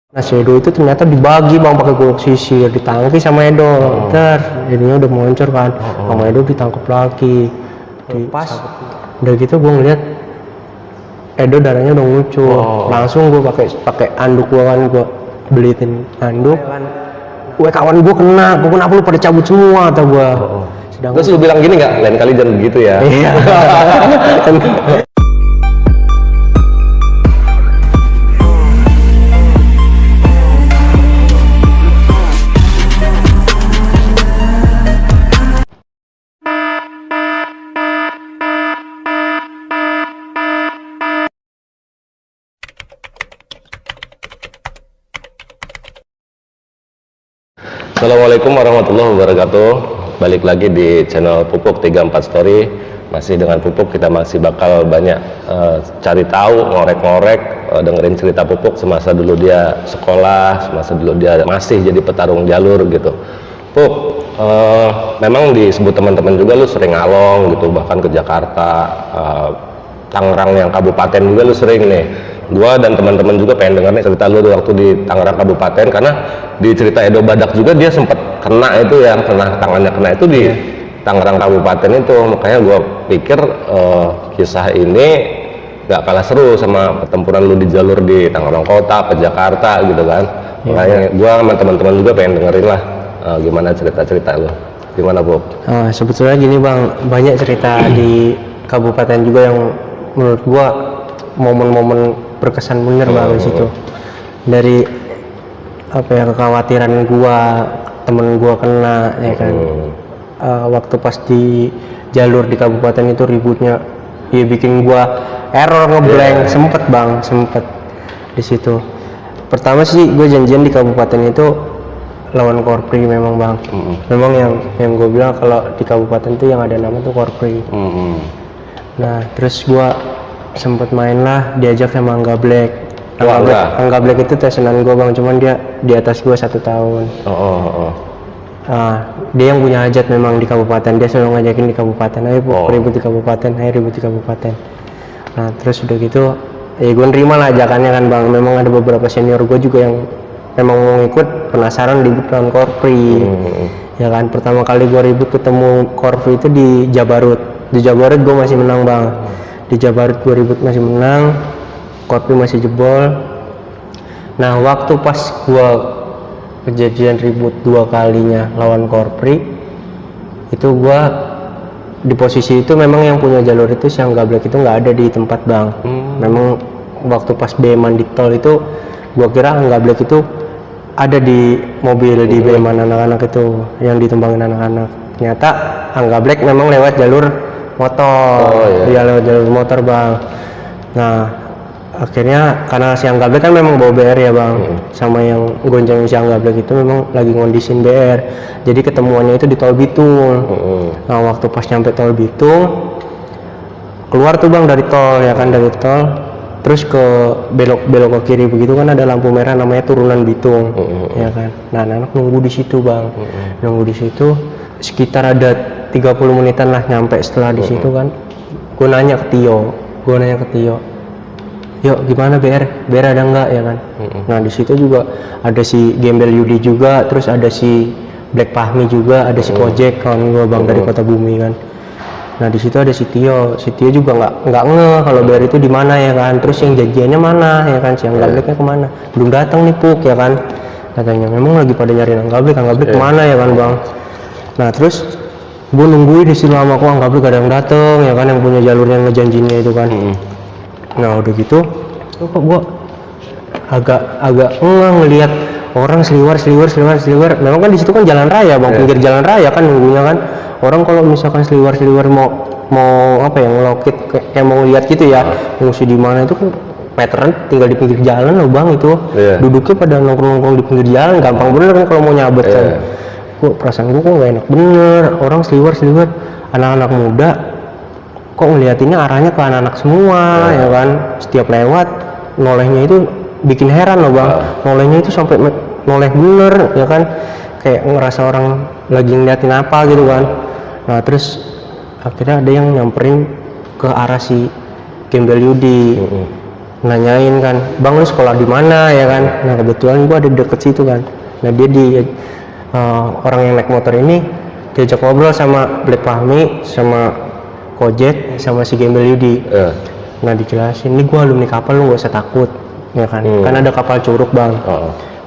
Nah si Edo itu ternyata dibagi bang pakai golok sisir, ditangki sama Edo. Ntar jadinya udah muncul kan, sama Edo ditangkap lagi. Pas udah gitu gue ngeliat Edo darahnya udah muncul. Langsung gue pakai anduk gue kan, gue beliin anduk. Gue kawan gue kena, gue kenapa lu pada cabut semua atau gue. Terus lu bilang gini nggak, lain kali jangan begitu ya. Iya. Assalamualaikum warahmatullahi wabarakatuh. Balik lagi di channel Pupuk 34 Story. Masih dengan Pupuk, kita masih bakal banyak cari tahu, ngorek-ngorek, dengerin cerita Pupuk semasa dulu dia sekolah, semasa dulu dia masih jadi petarung jalur gitu. Pup, memang disebut teman-teman juga lu sering ngalong gitu, bahkan ke Jakarta, Tangerang yang kabupaten juga lu sering nih. Gua dan teman-teman juga pengen dengerin cerita lu waktu di Tangerang kabupaten, karena di cerita Edo Badak juga dia sempat kena itu ya, tangannya kena itu di Tangerang kabupaten itu. Makanya gua pikir kisah ini gak kalah seru sama pertempuran lu di jalur di Tangerang kota ke Jakarta gitu kan. Makanya gua sama teman-teman juga pengen dengerin lah gimana cerita-cerita lu. Gimana, Bu? Sebetulnya gini bang, banyak cerita di kabupaten juga yang menurut gua momen-momen berkesan bener bang di situ. Dari apa ya, kekhawatiran gua, temen gua kena ya kan. Waktu pas di jalur di kabupaten itu ributnya, ya bikin gua error ngeblank. Sempet bang, sempet di situ. Pertama sih gue janjian di kabupaten itu lawan Korpri memang bang. Memang yang gue bilang kalau di kabupaten itu yang ada nama tuh Korpri. Nah terus gue sempet main lah, diajak sama Angga Black. Angga Black itu tesenan gue bang, cuman dia di atas gue 1 tahun. Dia yang punya hajat memang di kabupaten, dia selalu ngajakin di kabupaten, ayo ribut di kabupaten, ayo ribut di kabupaten. Nah terus udah gitu ya gue nerima lah ajakannya kan bang. Memang ada beberapa senior gue juga yang memang mau ikut, penasaran ribut lawan Korpri. Ya kan, pertama kali gue ribut ketemu Korpri itu di Jabarut. Di Jabarut gue masih menang bang. Di Jabarut gue ribut masih menang, Korpri masih jebol. Nah waktu pas gue kejadian ribut 2 kalinya lawan Korpri, itu gue di posisi itu memang yang punya jalur itu si Angga Black itu nggak ada di tempat bang. Memang waktu pas BM-an di tol itu gue kira Angga Black itu ada di mobil di BM-an anak-anak itu yang ditembangin anak-anak. Ternyata Angga Black memang lewat jalur motor. Iya lewat jalur motor bang. Nah akhirnya karena si Angga Black kan memang bawa BR ya bang, sama yang gonceng si Angga Black itu memang lagi ngondisin BR, jadi ketemuannya itu di tol Bitung. Nah waktu pas nyampe tol Bitung, keluar tuh bang dari tol ya kan, dari tol terus ke belok ke kiri begitu kan ada lampu merah namanya turunan Bitung. Ya kan, nah anak nunggu di situ bang. Nunggu di situ sekitar ada 30 menitan lah nyampe. Setelah di situ kan gue nanya ke Tio, yuk gimana BR ada nggak ya kan. Nah di situ juga ada si Gembel Yudi juga, terus ada si Black Fahmi juga, ada si Kojek kawan gue bang dari Kota Bumi kan. Nah di situ ada si Tio juga nggak ngeh kalau BR itu di mana ya kan. Terus yang janjiannya mana ya kan, si Angga Blacknya kemana, belum datang nih Puk ya kan, katanya memang lagi pada nyari Angga Black kemana ya kan bang. Nah terus gue nungguin di situ lama, kok Angga Black gak ada yang dateng ya kan, yang punya jalurnya ngejanjinya itu kan. Nah udah gitu kok gue agak ngelihat orang seliwar. Memang kan di situ kan jalan raya bang, pinggir jalan raya kan nunggunya kan. Orang kalau misalkan seliwar mau apa ya, ngelokit kayak mau lihat gitu ya, ngungsi di mana itu kan meteran tinggal di pinggir jalan loh bang itu. Duduknya pada nongkrong di pinggir jalan, gampang bener kan kalau mau nyabet kan. Kok perasaan gue kok gak enak bener, orang seliwar anak-anak muda kok ngeliatinnya arahnya ke anak-anak semua ya kan. Setiap lewat nolehnya itu bikin heran loh bang. Nolehnya itu sampai noleh bener ya kan, kayak ngerasa orang lagi ngeliatin apa gitu kan. Nah terus akhirnya ada yang nyamperin ke arah si Gembel Yudi. nanyain kan, bang lu sekolah di mana ya kan. Nah kebetulan gue ada di deket situ kan. Nah dia orang yang naik motor ini diajak ngobrol sama Black Fahmi, sama Kojek, sama si Gembel Yudi. Nah dijelasin, ini gue alumni kapal, lu gak usah takut ya kan. Kan ada kapal Curug bang.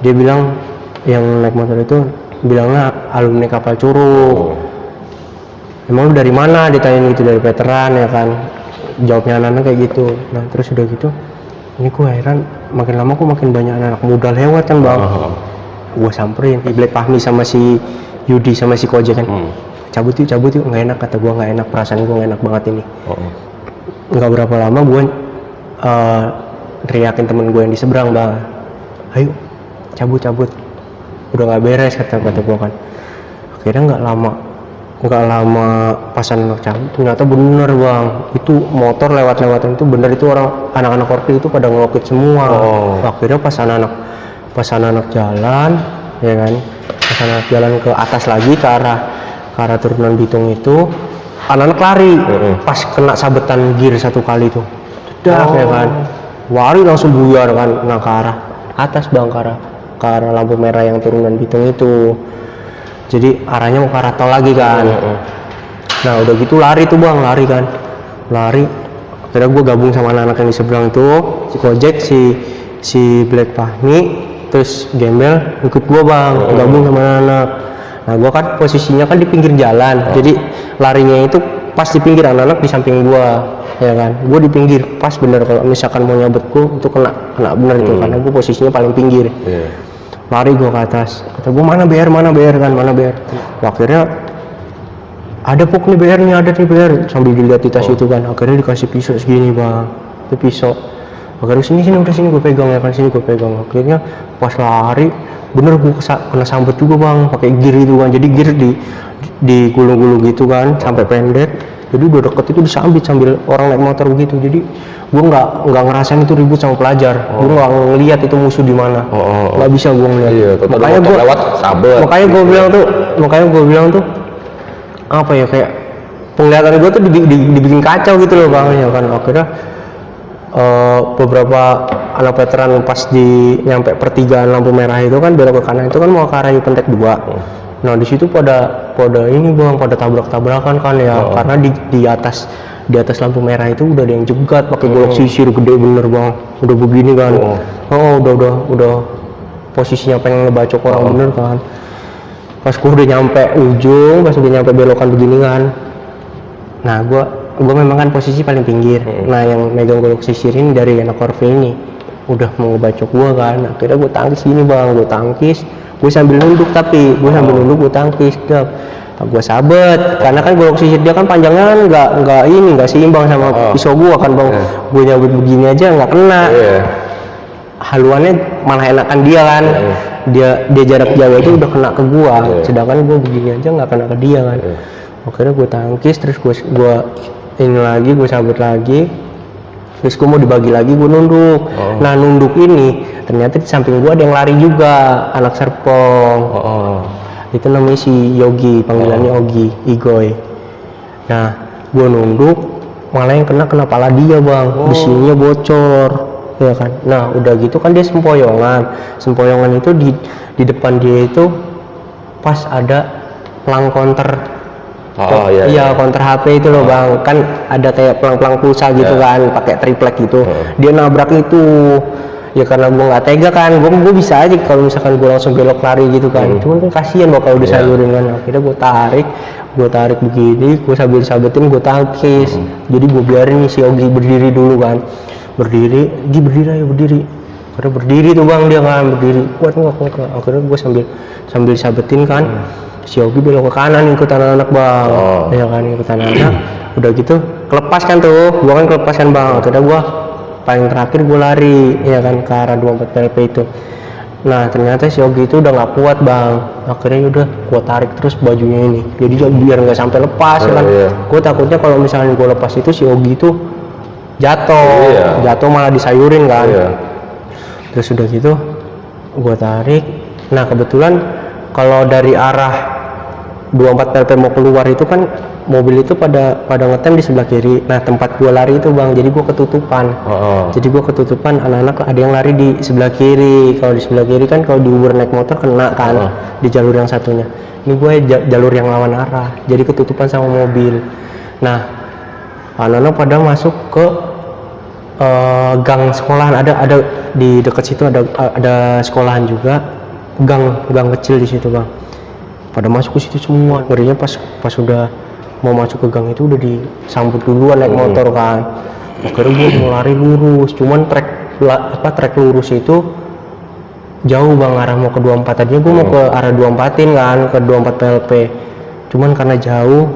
Dia bilang yang naik motor itu bilangnya alumni kapal Curug. Emang lu dari mana, ditanyain gitu, dari veteran ya kan. Jawabnya anak-anak kayak gitu. Nah terus udah gitu, ini gue heran, makin lama kok makin banyak anak muda lewat kan bang. Gue samperin, Black Fahmi sama si Yudi sama si Kojek kan, cabut yuk, nggak enak, kata gue nggak enak, perasaan gue nggak enak banget ini. Nggak berapa lama gue teriakin temen gue yang di seberang, bang, ayo cabut, udah nggak beres, kata gue kan. Akhirnya nggak lama pas anak cabut, ternyata bener bang, itu motor lewat-lewatan itu bener, itu orang anak-anak korpil itu pada ngelokit semua. Akhirnya pas anak-anak jalan ya kan, pas anak jalan ke atas lagi ke arah turunan Bitung itu, anak-anak lari pas kena sabetan gear satu kali tuh, ya kan, lari langsung buyar kan. Nah ke arah atas bang, ke arah lampu merah yang turunan Bitung itu, jadi arahnya mau ke arah tol lagi kan. Nah udah gitu lari tuh bang, lari. Akhirnya gue gabung sama anak-anak yang di seberang tuh, si Kojek, si Black Fahmi, terus Gembel ikut gue bang, gabung sama anak-anak. Nah gue kan posisinya kan di pinggir jalan, jadi larinya itu pas di pinggir, anak-anak di samping gue ya kan. Gue di pinggir pas bener, kalau misalkan mau nyabet gue itu kena bener itu, karena gue posisinya paling pinggir. Lari gue ke atas, kata gue mana BR kan, mana BR. Akhirnya ada pok nih BR nih, ada nih BR, sambil dilihat di tas itu kan. Akhirnya dikasih pisau segini bang, itu pisau. Akhirnya sini udah sini gue pegang ya kan, sini gue pegang. Akhirnya pas lari bener gue kena sambet juga bang, pakai gear itu kan. Jadi gear di gulung-gulung gitu kan, sampai pendek. Jadi udah deket itu disambit sambil orang naik motor begitu. Jadi gue nggak ngerasain itu ribut sama pelajar. Gue nggak ngelihat itu musuh di mana. Nggak bisa gue ngeliat. Iya, makanya gue lewat sabet. Makanya gue bilang tuh apa ya, kayak penglihatan gue tuh dibikin kacau gitu loh bang ya kan. Akhirnya beberapa anak veteran pas nyampe pertigaan lampu merah itu kan, belok ke kanan itu kan mau ke arah Yupentek 2. Nah di situ pada ini bang, pada tabrak-tabrakan kan ya, karena di atas lampu merah itu udah ada yang jegat pakai golok sisir gede bener bang, udah begini kan. Udah posisinya pengen ngebacok orang bener kan. Pas gue udah nyampe ujung, pas udah nyampe belokan begini kan, nah gue memang kan posisi paling pinggir. Nah yang megang golok sisir ini dari anak korpil ini udah mau ngebacok gue kan. Akhirnya gue tangkis gini bang, gue sambil nunduk, tapi gue tangkis gue sabet, karena kan golok sisir dia kan panjangnya nggak seimbang sama pisau gue kan bang. Gue nyabut begini aja nggak kena, haluannya malah enakan dia kan. Dia jarak jauh itu udah kena ke gue, sedangkan gue begini aja nggak kena ke dia kan. Akhirnya gue tangkis, terus gue ini lagi, gue sabut lagi, terus gue mau dibagi lagi, gue nunduk. Nah nunduk ini ternyata di samping gue ada yang lari juga, anak Serpong. Itu namanya si Yogi, panggilannya Igoy. Nah gue nunduk, malah yang kena pala dia bang, besinya bocor ya kan. Nah udah gitu kan dia sempoyongan itu di depan dia itu pas ada pelang counter. Iya, counter HP itu loh bang, kan ada kayak pelang pulsa gitu kan, pakai triplek gitu. Dia nabrak itu, ya karena gue nggak tega kan, gue bisa aja kalau misalkan gue langsung belok lari gitu kan. Cuman kan kasihan bakal disayurin kan. Akhirnya gue tarik begini, gue sambil sabetin gue tangkis. Jadi gue biarin si Ogi berdiri dulu kan, berdiri. Karena berdiri tuh bang, dia kan berdiri, kuat nggak. Akhirnya gue sambil sabetin kan. Si Yogi belok ke kanan ikut anak-anak bang, ya kan, ikut anak-anak. Udah gitu kelepas kan tuh, gua kan kelepas kan bang. Akhirnya gua paling terakhir gua lari ya kan ke arah 24 PLP itu. Nah ternyata si Yogi itu udah nggak kuat bang. Akhirnya udah gua tarik terus bajunya ini, jadi biar nggak sampai lepas kan. Gua takutnya kalau misalnya gua lepas itu si Yogi itu jatuh malah disayurin kan. Terus udah gitu gua tarik. Nah kebetulan kalau dari arah 24 PLP mau keluar itu kan mobil itu pada ngetem di sebelah kiri. Nah tempat gua lari itu bang, jadi gua ketutupan. Jadi gua ketutupan, anak-anak ada yang lari di sebelah kiri. Kalau di sebelah kiri kan kalau diuber naik motor kena kan di jalur yang satunya. Ini gue jalur yang lawan arah, jadi ketutupan sama mobil. Nah anak-anak pada masuk ke gang sekolahan, ada di dekat situ ada sekolahan juga, gang kecil di situ bang. Pada masuk ke situ semua. Ngerinya pas udah mau masuk ke gang itu udah disambut duluan naik motor kan. Akhirnya gue mau lari lurus, cuman trek lurus itu jauh bang, arah mau ke 24. Tadinya gue mau ke arah 24-in kan, ke 24 PLP. Cuman karena jauh,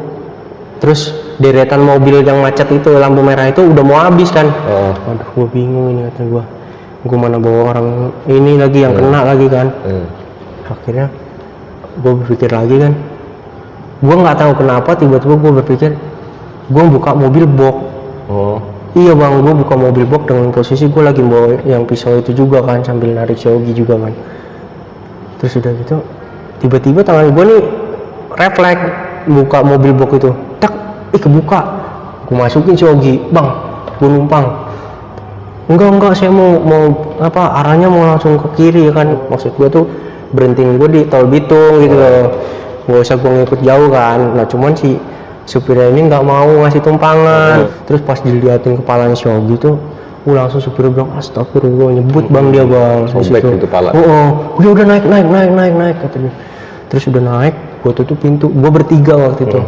terus deretan mobil yang macet itu, lampu merah itu udah mau habis kan. Aduh gue bingung ini, kata gue mana bawa orang ini lagi yang kena lagi kan. Akhirnya gue berpikir lagi kan, gue nggak tahu kenapa tiba-tiba gue berpikir gue buka mobil box. Iya bang, gue buka mobil box dengan posisi gue lagi bawa yang pisau itu juga kan, sambil narik shogi juga kan. Terus udah gitu tiba-tiba tangan gue nih refleks buka mobil box itu, tak kebuka. Gue masukin shogi, bang gue numpang. Enggak saya mau arahnya mau langsung ke kiri kan. Maksud gue tuh berhentiin gue di tol Bitung gitu loh, gak usah gue ngikut jauh kan. Nah cuman si supirnya ini nggak mau ngasih tumpangan. Terus pas diliatin kepalanya shogi tuh, langsung supirnya bilang astagfirullah, nyebut bang dia bang. Sobek itu kepala. Udah naik katanya. Terus udah naik, gue tutup pintu. Gue bertiga waktu itu.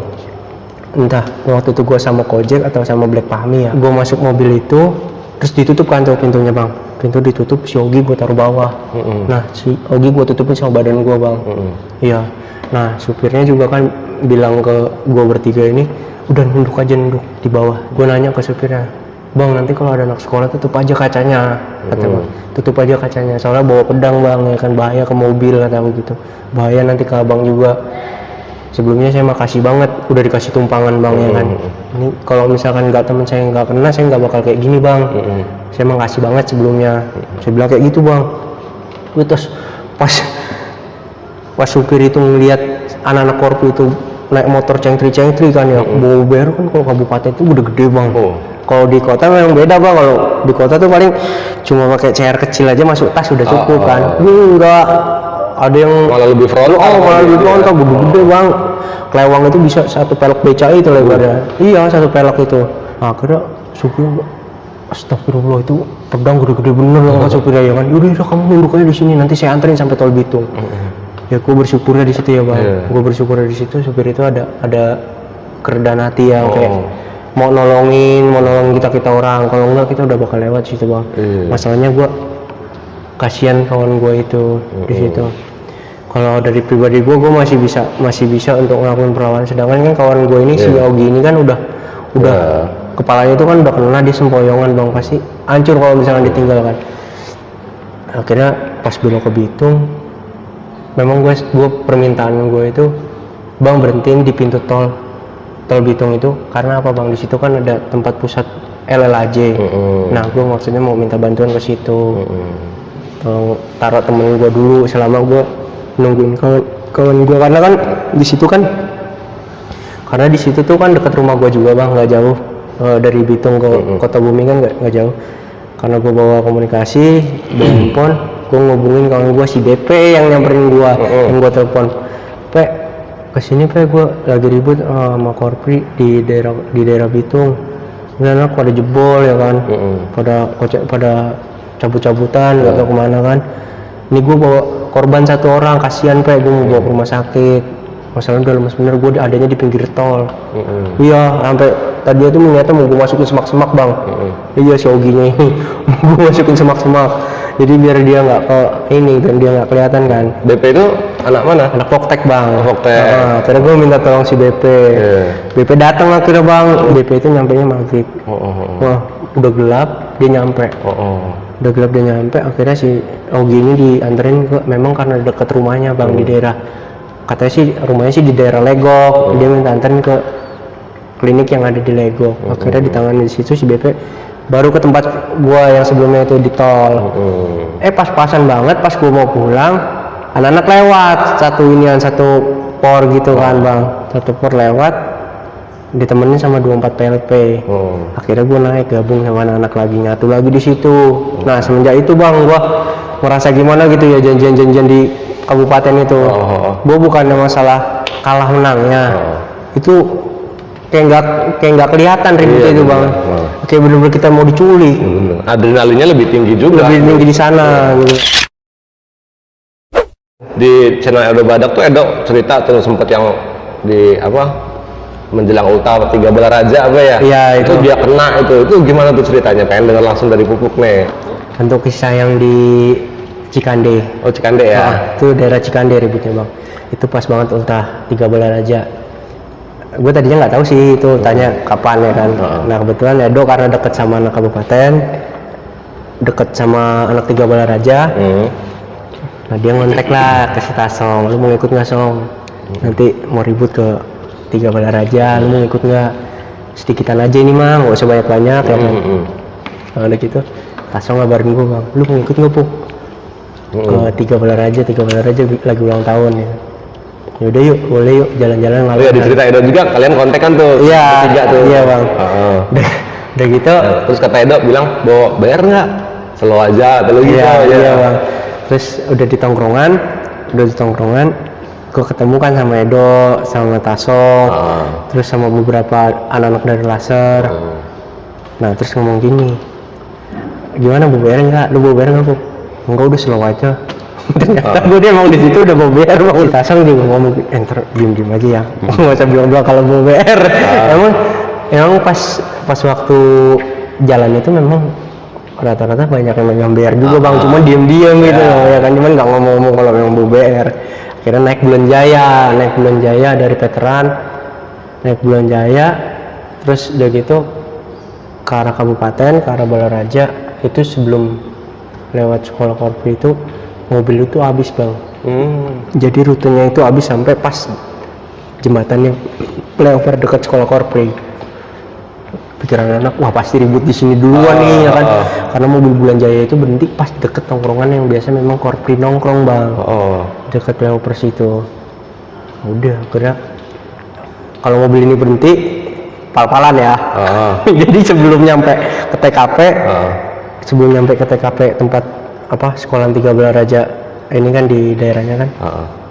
Entah waktu itu gue sama Kojek atau sama Black Fahmi ya. Gue masuk mobil itu, terus ditutup kan tuh pintunya bang. Pintu ditutup, si Ogi gue taruh bawah. Nah si Ogi gue tutupin sama badan gue bang. Iya. Nah supirnya juga kan bilang ke gue bertiga ini, udah nunduk di bawah. Gue nanya ke supirnya, bang nanti kalau ada anak sekolah tutup aja kacanya, kata bang. Tutup aja kacanya, soalnya bawa pedang bang, ya kan bahaya ke mobil, kata aku gitu. Bahaya nanti ke abang juga. Sebelumnya saya makasih banget udah dikasih tumpangan bang, ya kan. Ini kalau misalkan teman saya nggak kena, saya nggak bakal kayak gini bang. Saya makasih banget sebelumnya. Saya bilang kayak gitu bang. Terus pas supir itu ngeliat anak-anak korpu itu naik motor cengtri kan ya, bawa baru kan. Kalau kabupaten itu udah gede bang. Kalau di kota memang beda bang. Kalau di kota tuh paling cuma pakai CR kecil aja masuk tas udah cukup kan. Enggak, ada yang malah lebih frontal. Malah lebih frontal, gede bang. Kelewang itu bisa satu pelek beca itu lebarnya. Iya satu pelek itu. Nah, akhirnya supir astagfirullah, itu pedang gede-gede bener kan supirnya ya kan. Udah kamu nunduk aja di sini, nanti saya anterin sampai tol Bitung. Ya gue bersyukurnya di situ ya bang. Gue bersyukurnya di situ supir itu ada kerendahan hati yang kayak mau nolongin kita orang. Kalau enggak kita udah bakal lewat situ bang. Masalahnya gue kasihan kawan gue itu di situ. Kalau dari pribadi gue masih bisa untuk ngelakuin perlawanan. Sedangkan kan kawan gue ini si Ogi ini kan udah kepalanya itu kan udah kena di sempoyongan bang, pasti hancur kalau misalkan ditinggal kan. Akhirnya pas belok ke Bitung, memang gue permintaan gue itu, bang berhentiin di pintu tol Bitung itu karena apa bang? Di situ kan ada tempat pusat LLAJ. Nah gue maksudnya mau minta bantuan ke situ. Tolong taruh temen gue dulu selama gue nungguin kawan gue, karena kan di situ kan, karena di situ tuh kan dekat rumah gue juga bang, nggak jauh dari Bitung ke Kota Bumi kan nggak jauh. Karena gue bawa komunikasi di handphone, gue ngubungin kawan gue si DP yang nyamperin gue, yang gue telepon, kesini gue lagi ribut sama Korpri di daerah Bitung. Ini anak pada jebol ya kan, pada cabut-cabutan nggak tahu kemana kan. Ini gue bawa korban satu orang, kasihan gue mau bawa ke rumah sakit. Masalahnya udah lemes bener, gue adanya di pinggir tol. Iya, sampai tadi itu ternyata mau gue masukin semak-semak bang. Iya si Oginya ini gue masukin semak-semak, jadi biar dia nggak dan dia nggak kelihatan kan. BP itu anak mana? Anak Poktek bang. Poktek. Karena gue minta tolong si BP. BP datang akhirnya bang. BP itu nyampenya maghrib. Wah udah gelap dia nyampe. Udah gelap dia nyampe, akhirnya si Ogi ini dianterin ke, memang karena dekat rumahnya bang, di daerah, katanya sih rumahnya sih di daerah Legok. Dia minta anterin ke klinik yang ada di Legok. Akhirnya ditangani di situ si BP, baru ke tempat gua yang sebelumnya itu di tol. Pas-pasan banget pas gua mau pulang, anak-anak lewat satu por gitu kan bang, satu por lewat. ditemenin sama 24 PLP. Akhirnya gue naik gabung sama anak-anak lagi, nyatu lagi di situ. Nah semenjak itu bang, gue merasa gimana gitu ya janjian-janjian di kabupaten itu. Gue bukannya masalah kalah menangnya, itu kayak nggak kelihatan ributnya itu bang. Kayak bener-bener kita mau diculik. Adrenalinnya lebih tinggi juga. Lebih tinggi di sana. Gitu. Di channel Edo Badak tuh Edo cerita tuh sempet yang di apa menjelang ulta 3 Balaraja apa ya? Iya itu dia kena itu gimana tuh ceritanya? Pengen dengar langsung dari Pupuk nih. Untuk kisah yang di Cikande. Oh Cikande ya? Nah, itu daerah Cikande ributnya bang. Itu pas banget ultah 3 Balaraja. Gue tadinya nggak tahu sih itu tanya kapan ya kan. Nah kebetulan Edo karena deket sama anak kabupaten, deket sama anak 3 Balaraja. Nah dia ngontek lah ke si Tasong, lu mau ikut nggak Song? Nanti mau ribut ke 3 Balaraja, lu mau ikut nggak? Sedikitan aja ini mah, nggak usah banyak-banyak ya kan. Nah udah gitu, Tasong ngabarin gue bang, lu mau ikut nggak Puk? Ke 3 Balaraja lagi ulang tahun ya. Yaudah yuk, boleh yuk jalan-jalan lalu ya diceritain Edo juga, kalian kontekan tuh iya, bertiga tuh. Iya bang. Udah gitu terus kata Edo bilang, bawa bayar nggak? Slow aja, atau gitu iya bang. Terus udah di tongkrongan, gue ketemu kan sama Edo, sama Tasong, terus sama beberapa anak-anak dari laser. Nah terus ngomong gini, gimana bu bayar nggak? Lu mau bayar nggak bu? Enggak, udah slow aja. Ternyata gue dia emang di situ udah mau bayar bang. Si Tasong juga ngomong, enter diem aja ya, nggak usah bilang kalau mau bayar. Emang pas waktu jalan itu memang rata-rata banyak yang bayar juga bang, cuma diem gitu loh ya kan, cuman nggak ngomong-ngomong kalau memang mau bayar. Akhirnya naik Bulan Jaya dari veteran, naik Bulan Jaya, terus udah gitu ke arah kabupaten, ke arah Balaraja. Itu sebelum lewat sekolah korpri itu mobil itu habis bang. Jadi rutenya itu habis sampai pas jembatannya flyover dekat sekolah korpri. Pikiran anak, wah pasti ribut di sini duluan nih ya kan, karena mobil Bulan Jaya itu berhenti pas deket tongkrongan yang biasa memang korpri nongkrong bang, deket flyover situ. Udah kira kalau mobil ini berhenti pal-palan ya. Jadi sebelum nyampe ke TKP tempat apa sekolah 3 Balaraja ini kan di daerahnya kan,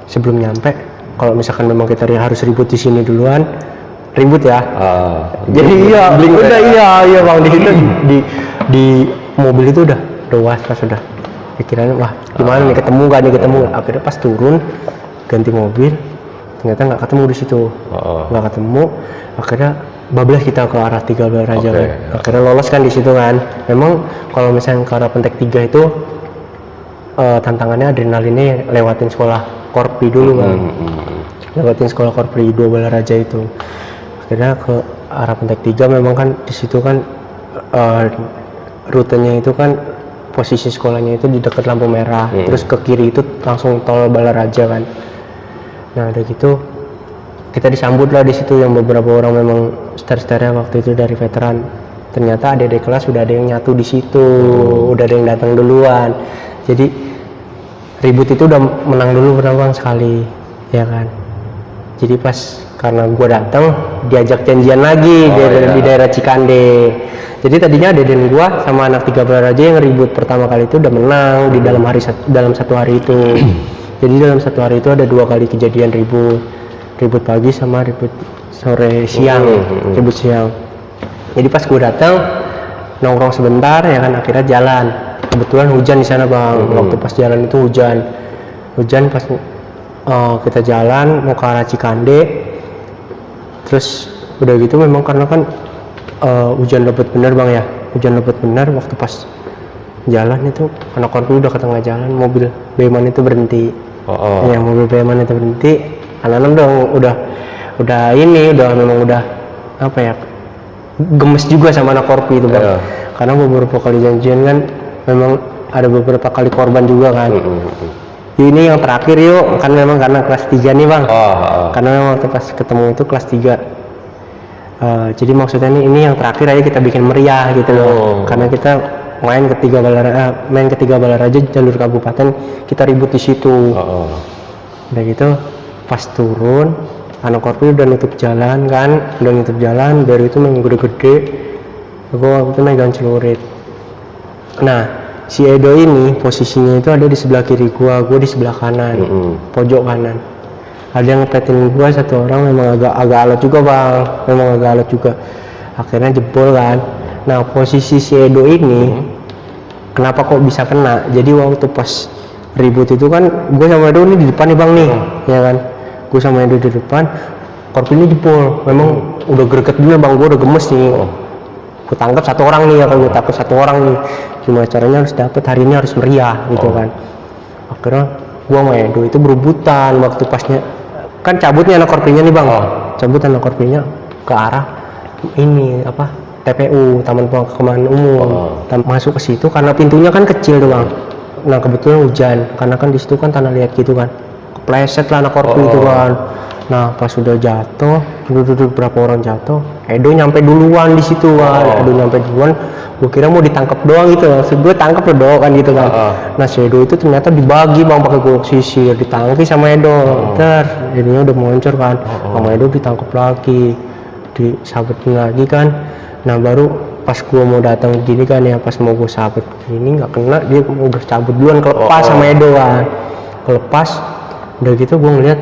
sebelum nyampe kalau misalkan memang kita harus ribut di sini duluan, ribut ya. Jadi iya bang, di situ di mobil itu udah was-was sudah. Pikirannya wah gimana nih, ketemu nggak. Akhirnya pas turun ganti mobil, ternyata nggak ketemu di situ. Nggak ketemu. Akhirnya bablas kita ke arah 3 Balaraja. Akhirnya lolos kan di situ kan. Memang kalau misalnya ke arah Pentek 3 itu tantangannya adrenalinnya lewatin sekolah korpri dulu kan. Lewatin sekolah korpri 2 Balaraja itu. Akhirnya ke arah Pentek 3 memang kan di situ kan rutenya itu kan posisi sekolahnya itu di dekat lampu merah, terus ke kiri itu langsung tol Balaraja kan. Nah udah gitu kita disambut lah di situ, yang beberapa orang memang star-starnya waktu itu dari veteran. Ternyata adik-adik kelas sudah ada yang nyatu di situ, udah ada yang datang duluan. Jadi ribut itu udah menang dulu bang sekali ya kan. Jadi pas karena gue datang diajak janjian lagi di daerah Cikande. Jadi tadinya Deden gue sama anak 3 Balaraja yang ribut pertama kali itu udah menang di dalam satu hari itu. Jadi dalam satu hari itu ada 2 kali kejadian ribut pagi sama ribut sore siang, ribut siang. Jadi pas gue datang nongkrong sebentar ya kan, akhirnya jalan. Kebetulan hujan di sana bang. Waktu pas jalan itu hujan pas kita jalan mau ke arah Cikande. Terus udah gitu memang karena kan hujan lebat bener bang ya, waktu pas jalan itu anak korpri udah ke tengah jalan, mobil Beman itu berhenti. Ya mobil Beman itu berhenti, anak-anak dong udah memang udah apa ya, gemes juga sama anak korpri itu bang. Karena beberapa kali janjian kan memang ada beberapa kali korban juga kan. Ini yang terakhir yuk, kan memang karena kelas 3 nih bang. Karena memang waktu pas ketemu itu kelas 3. Jadi maksudnya ini yang terakhir aja kita bikin meriah gitu loh. Karena kita main ke 3 Balaraja jalur kabupaten, kita ribut di situ. Udah gitu pas turun anak korpri udah nutup jalan kan, baru itu main gede-gede, gue waktu itu megang celurit. Nah si Edo ini posisinya itu ada di sebelah kiri gue di sebelah kanan, pojok kanan. Ada yang ngepetin gue satu orang, memang agak alot juga bang, akhirnya jebol kan. Nah posisi si Edo ini kenapa kok bisa kena, jadi waktu pas ribut itu kan gue sama Edo ini di depan nih bang nih, ya kan, gue sama Edo di depan, korpi ini jebol, memang udah greget dulu bang, gue udah gemes nih, gue tangkap satu orang nih, ya kan, gue takut satu orang nih, gimana caranya harus dapet, hari ini harus meriah gitu kan. Akhirnya gue sama Edo itu berebutan, waktu pasnya kan cabutnya anak korpinya nih bang, cabut anak korpinya ke arah ini apa TPU, Taman Pemakaman Umum, masuk ke situ karena pintunya kan kecil tuh bang. Nah kebetulan hujan, karena kan di situ kan tanah liat gitu kan, kepleset lah anak korpi itu kan. Nah pas sudah jatuh, duduk berapa orang jatuh, Edo nyampe duluan di situ kan, Edo nyampe duluan, gue kira mau ditangkap doang gitu, maksud gue tangkap doang kan gitu kan. Nah si Edo itu ternyata dibagi bang pakai golok sisir, ditangki sama Edo, jadinya udah muncul kan, sama Edo ditangkap lagi, disabetin lagi kan. Nah baru pas gue mau datang gini kan ya, pas mau gue sabet gini nggak kena, dia udah cabut duluan, kelepas sama Edo kan, kelepas. Udah gitu gue ngeliat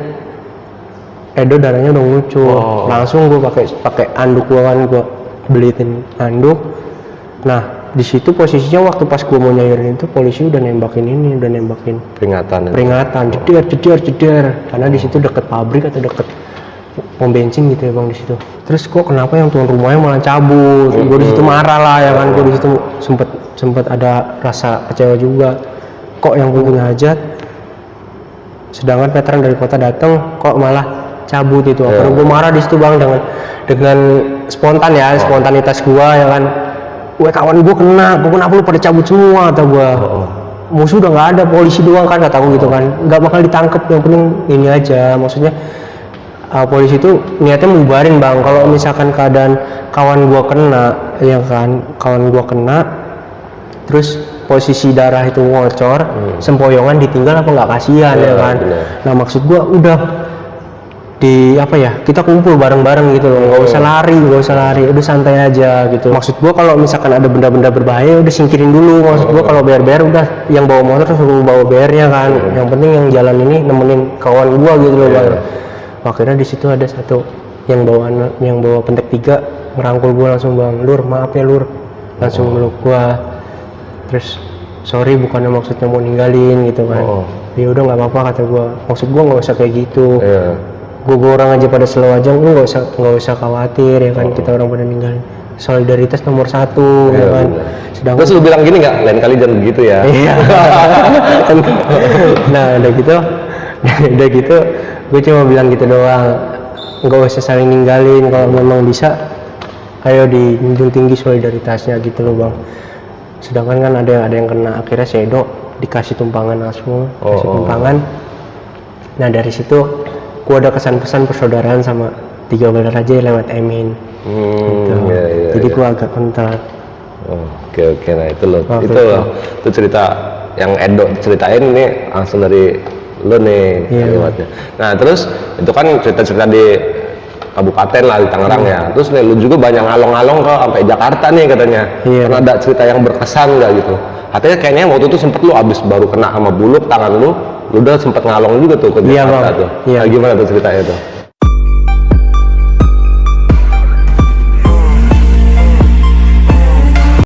Edo darahnya udah muncul, langsung gue pakai anduk gue kan, gue beliin anduk. Nah di situ posisinya waktu pas gue mau nyairin itu polisi udah nembakin peringatan, jeder, karena di situ deket pabrik atau deket pom bensin gitu ya bang di situ. Terus kok kenapa yang tuan rumahnya malah cabut? Gue di situ marah lah ya kan, gue di situ sempet ada rasa kecewa juga. Kok yang punya hajat, sedangkan veteran dari kota datang kok malah cabut itu. Akhirnya gue marah di situ bang dengan spontan ya, spontanitas gue ya kan. Gue kawan gue kenapa lu pada cabut semua, kata gue. Musuh udah nggak ada, polisi doang kan, kata gue gitu kan. Nggak bakal ditangkap, yang penting ini aja, maksudnya. Polisi itu niatnya membubarin bang. Kalau misalkan keadaan kawan gua kena, ya kan, terus posisi darah itu ngocor, sempoyongan ditinggal apa nggak, kasihan ya kan. Nah maksud gua udah di apa ya, kita kumpul bareng-bareng gitu loh, nggak usah lari, udah santai aja gitu. Maksud gua kalau misalkan ada benda-benda berbahaya udah singkirin dulu. Maksud gua kalau BR udah yang bawa motor suruh bawa BR-nya kan. Yang penting yang jalan ini nemenin kawan gua gitu loh bang. Akhirnya di situ ada satu yang bawa pentek 3 merangkul gua langsung, bang, Lur maaf ya Lur, langsung meluk gua. Terus sorry bukannya maksudnya mau ninggalin gitu kan. Ya udah nggak apa-apa, kata gua, maksud gua nggak usah kayak gitu. Gua orang aja pada slow aja, lu nggak usah khawatir ya kan, kita orang pada ninggalin. Solidaritas nomor 1 ya kan. Sedangkan terus lu bilang gini nggak, lain kali jangan begitu ya. Iya. Nah udah gitu gue cuma bilang gitu doang, nggak usah saling ninggalin, kalau memang bisa ayo dijunjung tinggi solidaritasnya gitu loh bang. Sedangkan kan ada yang kena, akhirnya si Edo dikasih tumpangan langsung, tumpangan. Nah dari situ gue ada kesan-pesan persaudaraan sama 3 Balaraja lewat Emin gitu. Jadi gue agak kental. Oke, nah itu loh, itu cerita yang Edo ceritain ini langsung dari lo nih lewatnya. Nah terus itu kan cerita-cerita di kabupaten lah, di Tangerang ya. Terus nih lu juga banyak ngalong-ngalong ke sampai Jakarta nih katanya. Pernah ada cerita yang berkesan nggak gitu? Katanya kayaknya waktu itu sempet lu abis baru kena sama buluk tangan lu udah sempet ngalong juga tuh ke Jakarta tuh. Nah, gimana tuh ceritanya tuh?